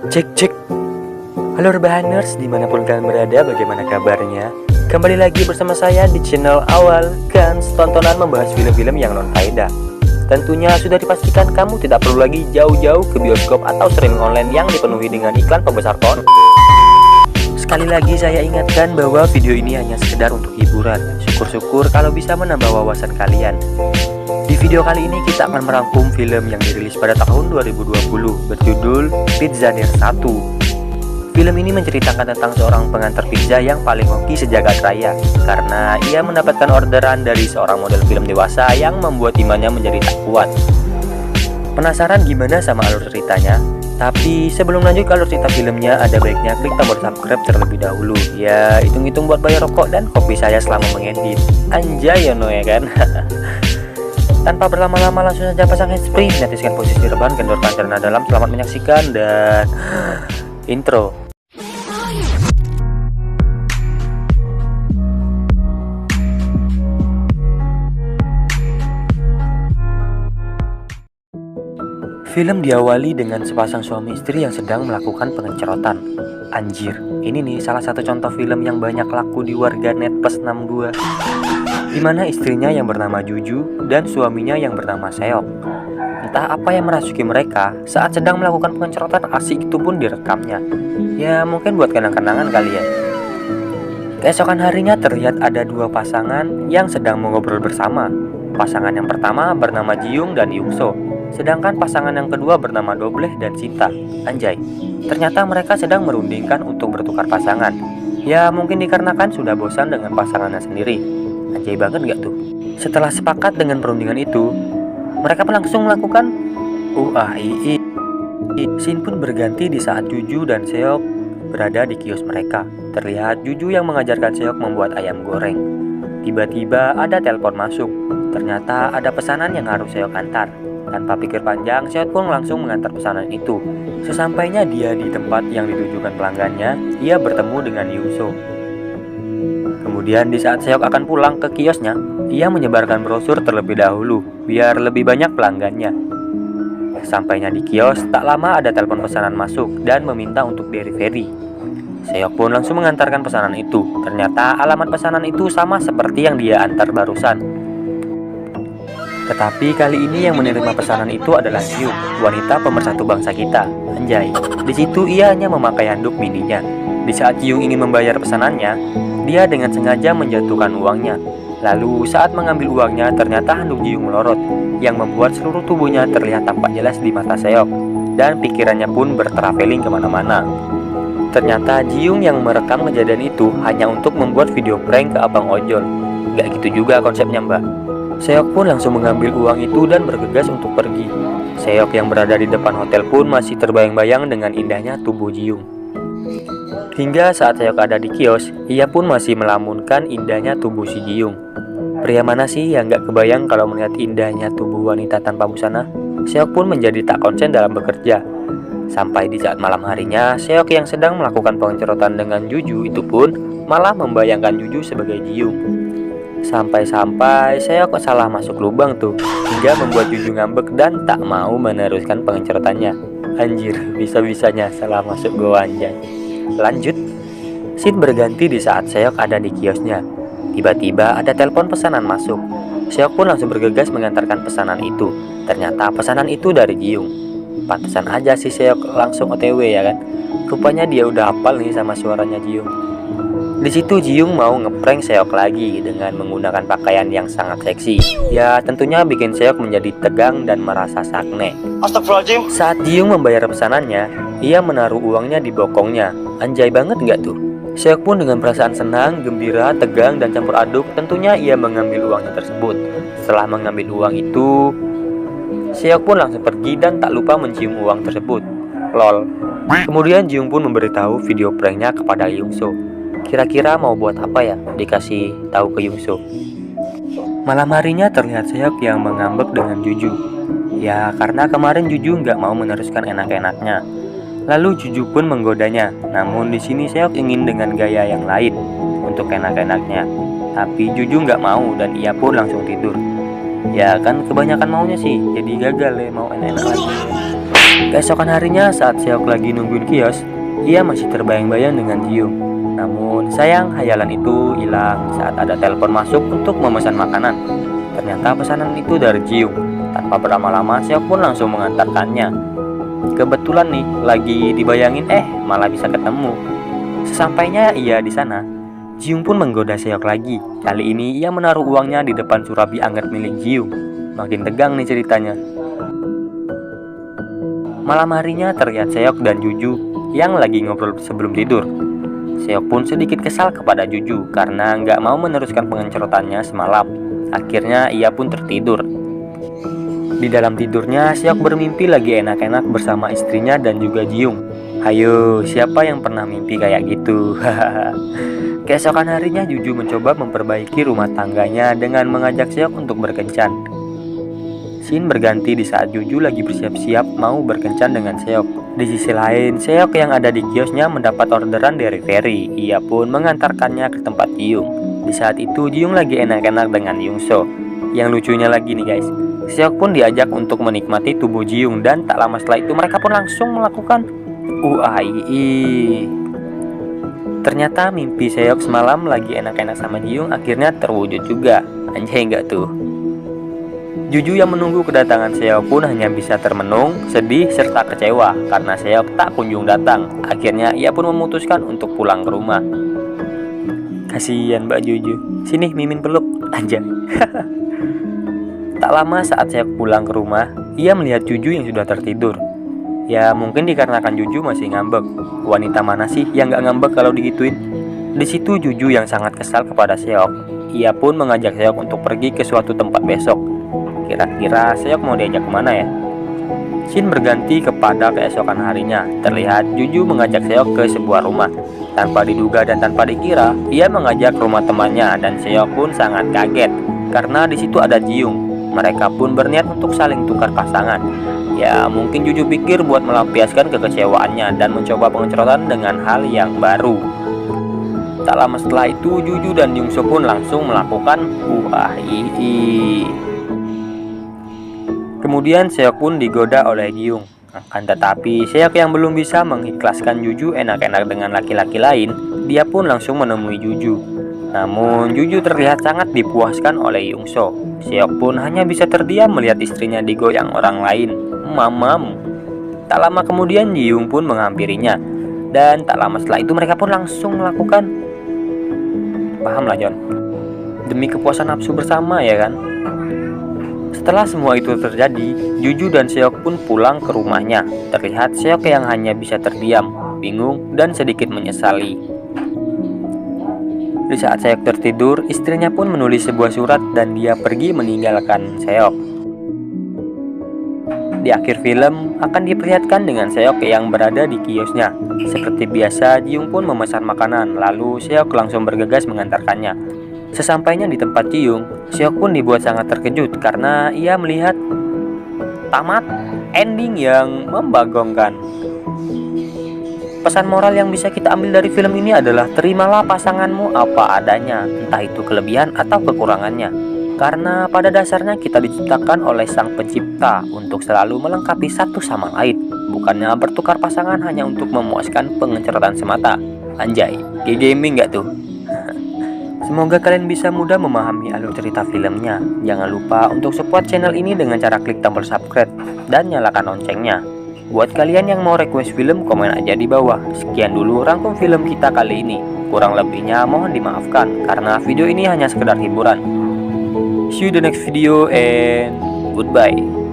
Cek cek. Halo Rebahaners, dimanapun kalian berada, bagaimana kabarnya? Kembali lagi bersama saya di channel Awal Gans, tontonan membahas film-film yang non-faedah. Tentunya sudah dipastikan kamu tidak perlu lagi jauh-jauh ke bioskop atau streaming online yang dipenuhi dengan iklan pembesar ton. Sekali lagi saya ingatkan bahwa video ini hanya sekedar untuk hiburan. Syukur-syukur kalau bisa menambah wawasan kalian. Di video kali ini kita akan merangkum film yang dirilis pada tahun 2020 berjudul Pizzanier 1. Film ini menceritakan tentang seorang pengantar pizza yang paling hoki sejagat raya karena ia mendapatkan orderan dari seorang model film dewasa yang membuat imannya menjadi tak kuat. Penasaran gimana sama alur ceritanya? Tapi sebelum lanjut ke alur cerita filmnya, ada baiknya klik tombol subscribe terlebih dahulu. Ya, hitung-hitung buat bayar rokok dan kopi saya selama mengedit. Anjay Yono ya kan? Tanpa berlama-lama langsung saja pasang handsfree, natiskan posisi rebahan, kendorkan cerna dalam. Selamat menyaksikan dan intro. Film diawali dengan sepasang suami istri yang sedang melakukan pengencerotan. Anjir, ini nih salah satu contoh film yang banyak laku di warganet plus 62, di mana istrinya yang bernama Juju dan suaminya yang bernama Seok. Entah apa yang merasuki mereka saat sedang melakukan pengencerotan asik itu pun direkamnya. Ya mungkin buat kenang-kenangan kali ya. Keesokan harinya terlihat ada dua pasangan yang sedang mengobrol bersama. Pasangan yang pertama bernama Jiung dan Yungso, sedangkan pasangan yang kedua bernama Dobleh dan Sinta. Anjay, ternyata mereka sedang merundingkan untuk bertukar pasangan. Ya mungkin dikarenakan sudah bosan dengan pasangannya sendiri. Anjay banget gak tuh? Setelah sepakat dengan perundingan itu, mereka langsung melakukan UAII. Scene pun berganti di saat Juju dan Seok berada di kios mereka. Terlihat Juju yang mengajarkan Seok membuat ayam goreng. Tiba-tiba ada telepon masuk. Ternyata ada pesanan yang harus Seok antar. Tanpa pikir panjang, Seok pun langsung mengantar pesanan itu. Sesampainya dia di tempat yang ditujukan pelanggannya, ia bertemu dengan Yungso. Kemudian di saat Seok akan pulang ke kiosnya, ia menyebarkan brosur terlebih dahulu, biar lebih banyak pelanggannya. Sampainya di kios, tak lama ada telepon pesanan masuk dan meminta untuk delivery. Seok pun langsung mengantarkan pesanan itu. Ternyata alamat pesanan itu sama seperti yang dia antar barusan. Tetapi kali ini yang menerima pesanan itu adalah Jiung, wanita pemersatu bangsa kita. Anjay, di situ ia hanya memakai handuk mininya. Di saat Jiung ingin membayar pesanannya, dia dengan sengaja menjatuhkan uangnya. Lalu saat mengambil uangnya, ternyata handuk Jiung melorot, yang membuat seluruh tubuhnya terlihat tampak jelas di mata Seok, dan pikirannya pun bertraveling kemana-mana. Ternyata Jiung yang merekam kejadian itu hanya untuk membuat video prank ke abang ojol. Gak gitu juga konsepnya mbak. Seok pun langsung mengambil uang itu dan bergegas untuk pergi. Seok yang berada di depan hotel pun masih terbayang-bayang dengan indahnya tubuh Jiung. Hingga saat Seok ada di kios, ia pun masih melamunkan indahnya tubuh si Jiung. Pria mana sih yang gak kebayang kalau melihat indahnya tubuh wanita tanpa busana? Seok pun menjadi tak konsen dalam bekerja. Sampai di saat malam harinya, Seok yang sedang melakukan pengencerotan dengan Juju itu pun malah membayangkan Juju sebagai Jiung. Sampai-sampai Seok salah masuk lubang tuh, hingga membuat Juju ngambek dan tak mau meneruskan pengencerotannya. Anjir, bisa-bisanya salah masuk gua anjay. Lanjut, scene berganti di saat Seok ada di kiosnya. Tiba-tiba ada telepon pesanan masuk. Seok pun langsung bergegas mengantarkan pesanan itu. Ternyata pesanan itu dari Jiung. Pantesan aja si Seok langsung OTW ya kan. Rupanya dia udah hafal nih sama suaranya Jiung. Di situ Jiung mau ngeprank Seok lagi dengan menggunakan pakaian yang sangat seksi. Ya tentunya bikin Seok menjadi tegang dan merasa sakne. Astagfirullahaladzim. Saat Jiung membayar pesanannya, ia menaruh uangnya di bokongnya. Anjay banget nggak tuh? Seok pun dengan perasaan senang, gembira, tegang, dan campur aduk, tentunya ia mengambil uangnya tersebut. Setelah mengambil uang itu, Seok pun langsung pergi dan tak lupa mencium uang tersebut. Lol. Kemudian Jiung pun memberitahu video pranknya kepada Yungso. Kira-kira mau buat apa ya dikasih tahu ke Yungso. Malam harinya terlihat Seok yang mengambek dengan Juju. Ya karena kemarin Juju nggak mau meneruskan enak-enaknya. Lalu Juju pun menggodanya. Namun di sini Seok ingin dengan gaya yang lain untuk enak-enaknya. Tapi Juju nggak mau dan ia pun langsung tidur. Ya kan kebanyakan maunya sih, jadi gagal ya mau enak-enak lagi. Keesokan harinya saat Seok lagi nungguin kios, ia masih terbayang-bayang dengan Jiyung. Namun sayang hayalan itu hilang saat ada telepon masuk untuk memesan makanan. Ternyata pesanan itu dari Jiyung. Tanpa berlama-lama Seok pun langsung mengantarkannya. Kebetulan nih lagi dibayangin malah bisa ketemu. Sesampainya ia di sana, Jiyung pun menggoda Seok lagi. Kali ini ia menaruh uangnya di depan surabi anget milik Jiyung. Makin tegang nih ceritanya. Malam harinya terlihat Seok dan Juju yang lagi ngobrol sebelum tidur. Seok pun sedikit kesal kepada Juju karena nggak mau meneruskan pengencerotannya semalam. Akhirnya ia pun tertidur. Di dalam tidurnya Seok bermimpi lagi enak-enak bersama istrinya dan juga Jiyung. Hayo, siapa yang pernah mimpi kayak gitu? Keesokan harinya Juju mencoba memperbaiki rumah tangganya dengan mengajak Seok untuk berkencan. Scene berganti di saat Juju lagi bersiap-siap mau berkencan dengan Seok. Di sisi lain, Seok yang ada di kiosnya mendapat orderan dari Ferry. Ia pun mengantarkannya ke tempat Jiyung. Di saat itu Jiyung lagi enak-enak dengan Yungso. Yang lucunya lagi nih guys, Seok pun diajak untuk menikmati tubuh Jiyung dan tak lama setelah itu mereka pun langsung melakukan UAII. Ternyata mimpi Seok semalam lagi enak-enak sama Jiyung akhirnya terwujud juga. Anjay enggak tuh? Juju yang menunggu kedatangan Seok pun hanya bisa termenung, sedih, serta kecewa karena Seok tak kunjung datang. Akhirnya ia pun memutuskan untuk pulang ke rumah. Kasihan Mbak Juju. Sini Mimin peluk aja. Tak lama saat Seok pulang ke rumah, ia melihat Juju yang sudah tertidur. Ya mungkin dikarenakan Juju masih ngambek. Wanita mana sih yang gak ngambek kalau digituin? Di situ Juju yang sangat kesal kepada Seok. Ia pun mengajak Seok untuk pergi ke suatu tempat besok. Kira-kira Seok mau diajak kemana ya? Scene berganti kepada keesokan harinya. Terlihat Juju mengajak Seok ke sebuah rumah. Tanpa diduga dan tanpa dikira, ia mengajak rumah temannya dan Seok pun sangat kaget karena di situ ada Jiyung. Mereka pun berniat untuk saling tukar pasangan. Ya mungkin Juju pikir buat melampiaskan kekecewaannya dan mencoba pengecoran dengan hal yang baru. Tak lama setelah itu Juju dan Yungso pun langsung melakukan UAII. Kemudian Seok pun digoda oleh Jiyung. Akan tetapi Seok yang belum bisa mengikhlaskan Juju enak-enak dengan laki-laki lain, dia pun langsung menemui Juju. Namun Juju terlihat sangat dipuaskan oleh Yungso. Seok pun hanya bisa terdiam melihat istrinya digoyang orang lain. Mamam. Tak lama kemudian Jiyung pun menghampirinya. Dan tak lama setelah itu mereka pun langsung melakukan, paham lah John, demi kepuasan nafsu bersama ya kan. Setelah semua itu terjadi, Juju dan Seok pun pulang ke rumahnya. Terlihat Seok yang hanya bisa terdiam, bingung, dan sedikit menyesali. Di saat Seok tertidur, istrinya pun menulis sebuah surat dan dia pergi meninggalkan Seok. Di akhir film, akan diperlihatkan dengan Seok yang berada di kiosnya. Seperti biasa, Jiyung pun memesan makanan, lalu Seok langsung bergegas mengantarkannya. Sesampainya di tempat Jiyung, Seok pun dibuat sangat terkejut karena ia melihat tamat ending yang membagongkan. Pesan moral yang bisa kita ambil dari film ini adalah terimalah pasanganmu apa adanya, entah itu kelebihan atau kekurangannya. Karena pada dasarnya kita diciptakan oleh Sang Pencipta untuk selalu melengkapi satu sama lain, bukannya bertukar pasangan hanya untuk memuaskan pengecoran semata. Anjay, gaming gak tuh? Semoga kalian bisa mudah memahami alur cerita filmnya. Jangan lupa untuk support channel ini dengan cara klik tombol subscribe dan nyalakan loncengnya. Buat kalian yang mau request film, komen aja di bawah. Sekian dulu rangkum film kita kali ini. Kurang lebihnya mohon dimaafkan karena video ini hanya sekedar hiburan. See you the next video and goodbye.